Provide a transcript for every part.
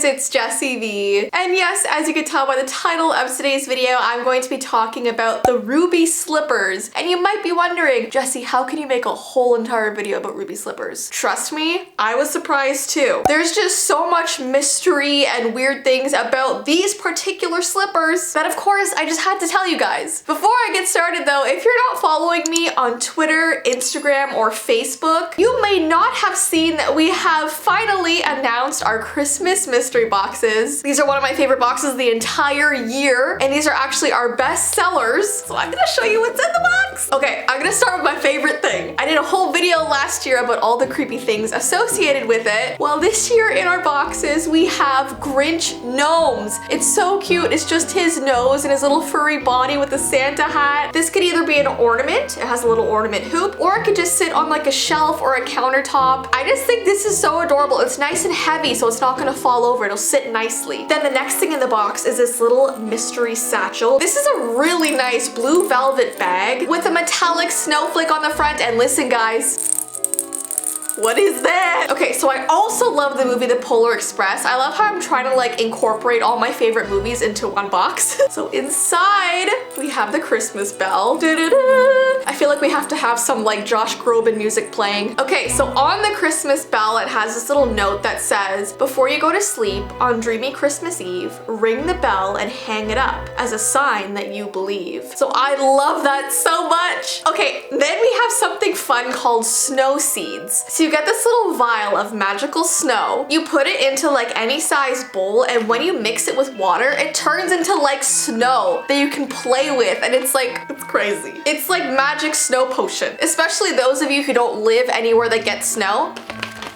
it's Jessii Vee. And yes, as you can tell by the title of today's video, I'm going to be talking about the ruby slippers. And you might be wondering, Jessii, how can you make a whole entire video about ruby slippers? Trust me, I was surprised too. There's just so much mystery and weird things about these particular slippers that of course I just had to tell you guys. Before I get started though, if you're not following me on Twitter, Instagram, or Facebook, you may not have seen that we have finally announced our Christmas mystery boxes. These are one of my favorite boxes the entire year, and these are actually our best sellers. So I'm gonna show you what's in the box. Okay, I'm gonna start with my favorite thing. I did a whole video last year about all the creepy things associated with it. Well, this year in our boxes, we have Grinch gnomes. It's so cute. It's just his nose and his little furry body with the Santa hat. This could either be an ornament, it has a little ornament hoop, or it could just sit on like a shelf or a countertop. I just think this is so adorable. It's nice and heavy, so it's not gonna fall over. It'll sit nicely. Then the next thing in the box is this little mystery satchel. This is a really nice blue velvet bag with a metallic snowflake on the front. And listen, guys, what is that? Okay, so I also love the movie The Polar Express. I love how I'm trying to like incorporate all my favorite movies into one box. So inside, we have the Christmas bell. Da-da-da. I feel like we have to have some like Josh Groban music playing. Okay, so on the Christmas bell, it has this little note that says, before you go to sleep on dreamy Christmas Eve, ring the bell and hang it up as a sign that you believe. So I love that so much. Okay, then we have something fun called snow seeds. So you get this little vial of magical snow. You put it into like any size bowl, and when you mix it with water, it turns into like snow that you can play with, and it's like, it's crazy. It's like magic snow potion, especially those of you who don't live anywhere that gets snow.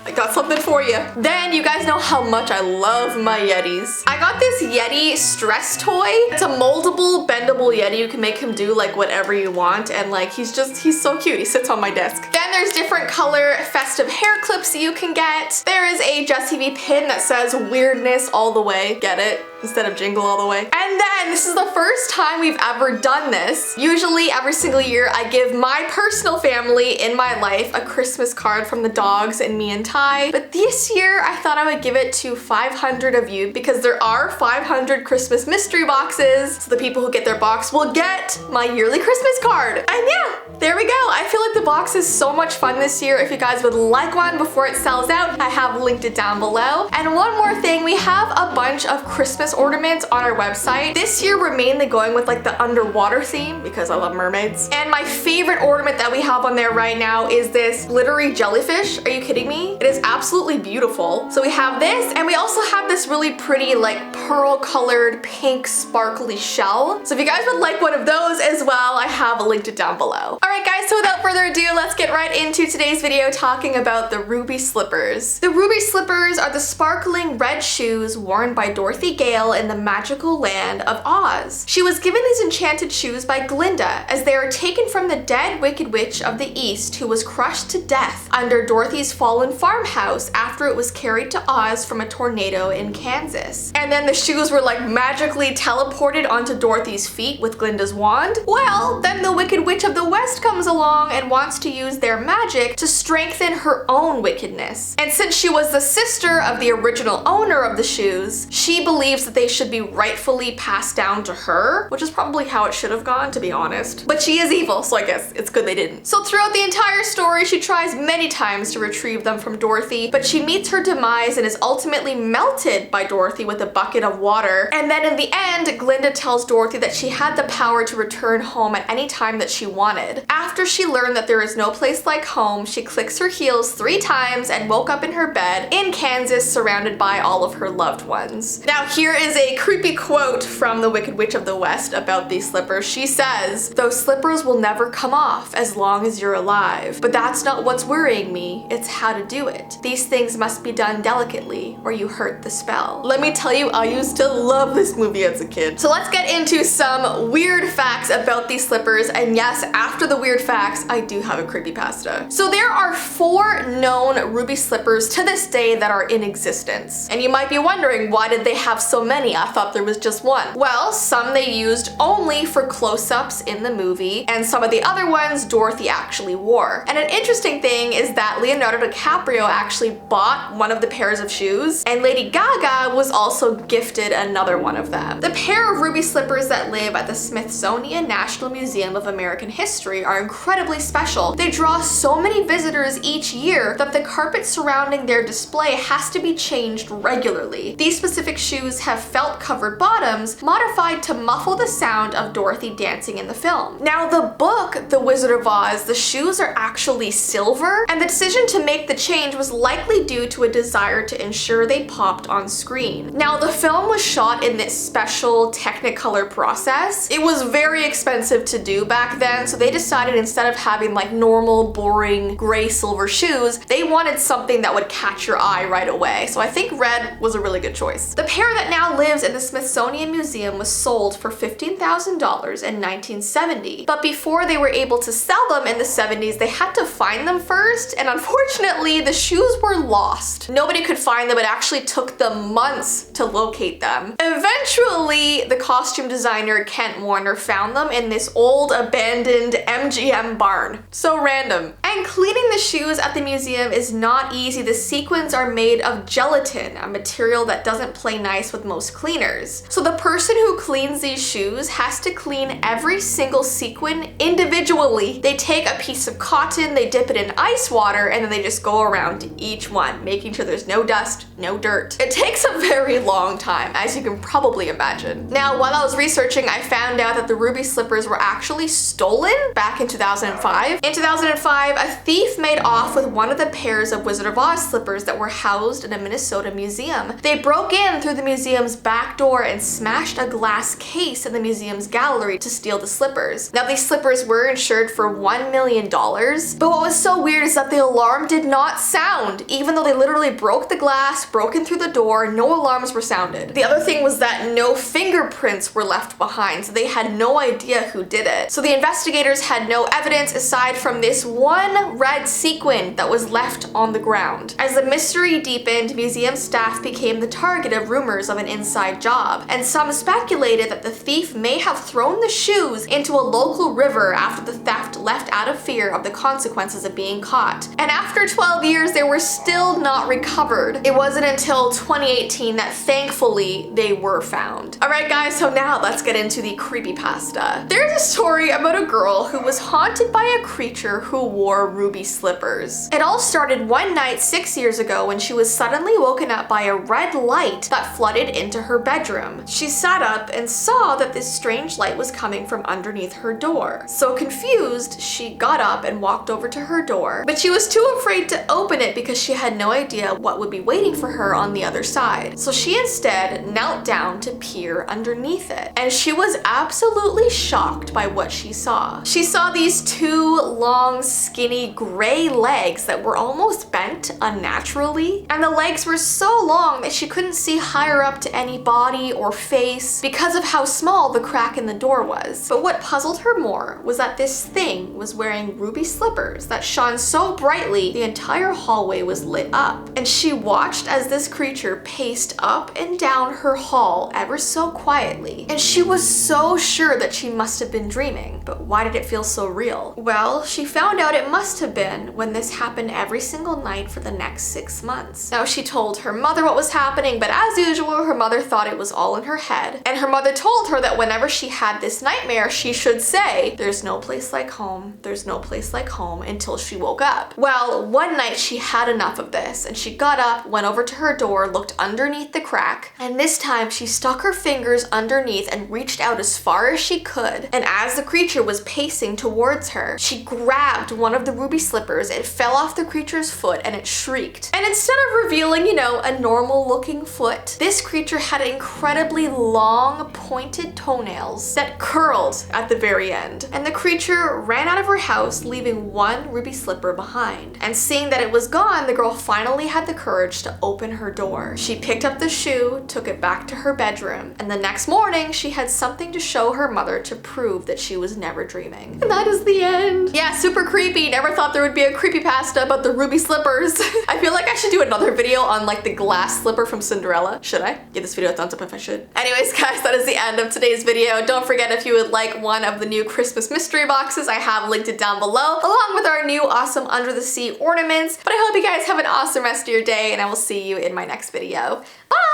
I got something for you. Then you guys know how much I love my Yetis. I got this Yeti stress toy. It's a moldable, bendable Yeti. You can make him do like whatever you want, and like he's so cute. He sits on my desk. Then there's different color festive hair clips you can get. There is a Jessii Vee pin that says weirdness all the way. Get it? Instead of jingle all the way. And then this is the first time we've ever done this. Usually every single year I give my personal family in my life a Christmas card from the dogs and me and Ty. But this year I thought I would give it to 500 of you because there are 500 Christmas mystery boxes. So the people who get their box will get my yearly Christmas card. And yeah, there we go. I feel like the box is so much fun this year. If you guys would like one before it sells out, I have linked it down below. And one more thing, we have a bunch of Christmas ornaments on our website. This year we're mainly going with like the underwater theme because I love mermaids. And my favorite ornament that we have on there right now is this glittery jellyfish. Are you kidding me? It is absolutely beautiful. So we have this, and we also have this really pretty like pearl colored pink sparkly shell. So if you guys would like one of those as well, I have linked it down below. Alright guys, so without further ado, let's get right into today's video talking about the ruby slippers. The ruby slippers are the sparkling red shoes worn by Dorothy Gale in the magical land of Oz. She was given these enchanted shoes by Glinda as they are taken from the dead Wicked Witch of the East who was crushed to death under Dorothy's fallen farmhouse after it was carried to Oz from a tornado in Kansas. And then the shoes were like magically teleported onto Dorothy's feet with Glinda's wand. Well, then the Wicked Witch of the West comes along and wants to use their magic to strengthen her own wickedness. And since she was the sister of the original owner of the shoes, she believes that they should be rightfully passed down to her, which is probably how it should have gone, to be honest. But she is evil, so I guess it's good they didn't. So throughout the entire story, she tries many times to retrieve them from Dorothy, but she meets her demise and is ultimately melted by Dorothy with a bucket of water. And then in the end, Glinda tells Dorothy that she had the power to return home at any time that she wanted. After she learned that there is no place like home, she clicks her heels 3 times and woke up in her bed in Kansas surrounded by all of her loved ones. Now here is a creepy quote from the Wicked Witch of the West about these slippers. She says, "Those slippers will never come off as long as you're alive. But that's not what's worrying me, it's how to do it. These things must be done delicately or you hurt the spell." Let me tell you, I used to love this movie as a kid. So let's get into some weird facts about these slippers. And yes, after the weird facts, I do have a creepypasta. So there are 4 known ruby slippers to this day that are in existence. And you might be wondering, why did they have so many? I thought there was just one. Well, some they used only for close-ups in the movie, and some of the other ones Dorothy actually wore. And an interesting thing is that Leonardo DiCaprio actually bought one of the pairs of shoes, and Lady Gaga was also gifted another one of them. The pair of ruby slippers that live at the Smithsonian National Museum of American History are incredibly special. They draw so many visitors each year that the carpet surrounding their display has to be changed regularly. These specific shoes have felt-covered bottoms modified to muffle the sound of Dorothy dancing in the film. Now, the book, The Wizard of Oz, the shoes are actually silver, and the decision to make the change was likely due to a desire to ensure they popped on screen. Now, the film was shot in this special Technicolor process. It was very expensive to do back then, so they decided instead of having like normal, boring, gray silver shoes, they wanted something that would catch your eye right away. So I think red was a really good choice. The pair that now lives in the Smithsonian Museum was sold for $15,000 in 1970. But before they were able to sell them in the 70s, they had to find them first, and unfortunately, the shoes were lost. Nobody could find them. It actually took them months to locate them. Eventually, the costume designer Kent Warner found them in this old abandoned MGM barn. So random. And cleaning the shoes at the museum is not easy. The sequins are made of gelatin, a material that doesn't play nice with most cleaners. So the person who cleans these shoes has to clean every single sequin individually. They take a piece of cotton, they dip it in ice water, and then they just go around each one, making sure there's no dust, no dirt. It takes a very long time, as you can probably imagine. Now, while I was researching, I found out that the ruby slippers were actually stolen back in 2005. In 2005, a thief made off with one of the pairs of Wizard of Oz slippers that were housed in a Minnesota museum. They broke in through the museum's back door and smashed a glass case in the museum's gallery to steal the slippers. Now, these slippers were insured for $1 million, but what was so weird is that the alarm did not sound. Even though they literally broke the glass, broke in through the door, no alarms were sounded. The other thing was that no fingerprints were left behind, so they had no idea who did it. So the investigators had no evidence aside from this one red sequin that was left on the ground. As the mystery deepened, museum staff became the target of rumors of an inside job, and some speculated that the thief may have thrown the shoes into a local river after the theft left out of fear of the consequences of being caught. And after 12 years, they were still not recovered. It wasn't until 2018 that thankfully they were found. Alright guys, so now let's get into the creepypasta. There's a story about a girl who was haunted by a creature who wore ruby slippers. It all started one night 6 years ago when she was suddenly woken up by a red light that flooded into her bedroom. She sat up and saw that this strange light was coming from underneath her door. So confused, she got up and walked over to her door, but she was too afraid to open it because she had no idea what would be waiting for her on the other side. So she instead knelt down to peer underneath it, and she was absolutely shocked by what she saw. She saw these 2 long, skinny, gray legs that were almost bent unnaturally, and the legs were so long that she couldn't see higher up to any body or face because of how small the crack in the door was. But what puzzled her more was that this thing was wearing ruby slippers that shone so brightly the entire hallway was lit up. And she watched as this creature paced up and down her hall ever so quietly, and she was so sure that she must have been dreaming. But why did it feel so real? Well, she found out it must have been when this happened every single night for the next 6 months. Now, she told her mother what was happening, but as usual, her mother thought it was all in her head. And her mother told her that whenever she had this nightmare, she should say, "There's no place like home, there's no place like home," until she woke up. Well, one night she had enough of this, and she got up, went over to her door, looked underneath the crack, and this time she stuck her fingers underneath and reached out as far as she could. And as the creature was pacing towards her, she grabbed one of the ruby slippers, it fell off the creature's foot, and it shrieked. And instead of revealing, you know, a normal looking foot, this creature had incredibly long, pointed toenails that curled at the very end. And the creature ran out of her house, leaving one ruby slipper behind. And seeing that it was gone, the girl finally had the courage to open her door. She picked up the shoe, took it back to her bedroom, and the next morning she had something to show her mother to prove that she was never dreaming. And that is the end. end. Yeah, super creepy. Never thought there would be a creepypasta about the ruby slippers. I feel like I should do another video on like the glass slipper from Cinderella. Should I? Give this video a thumbs up if I should. Anyways, guys, that is the end of today's video. Don't forget, if you would like one of the new Christmas mystery boxes, I have linked it down below, along with our new awesome under the sea ornaments. But I hope you guys have an awesome rest of your day, and I will see you in my next video. Bye!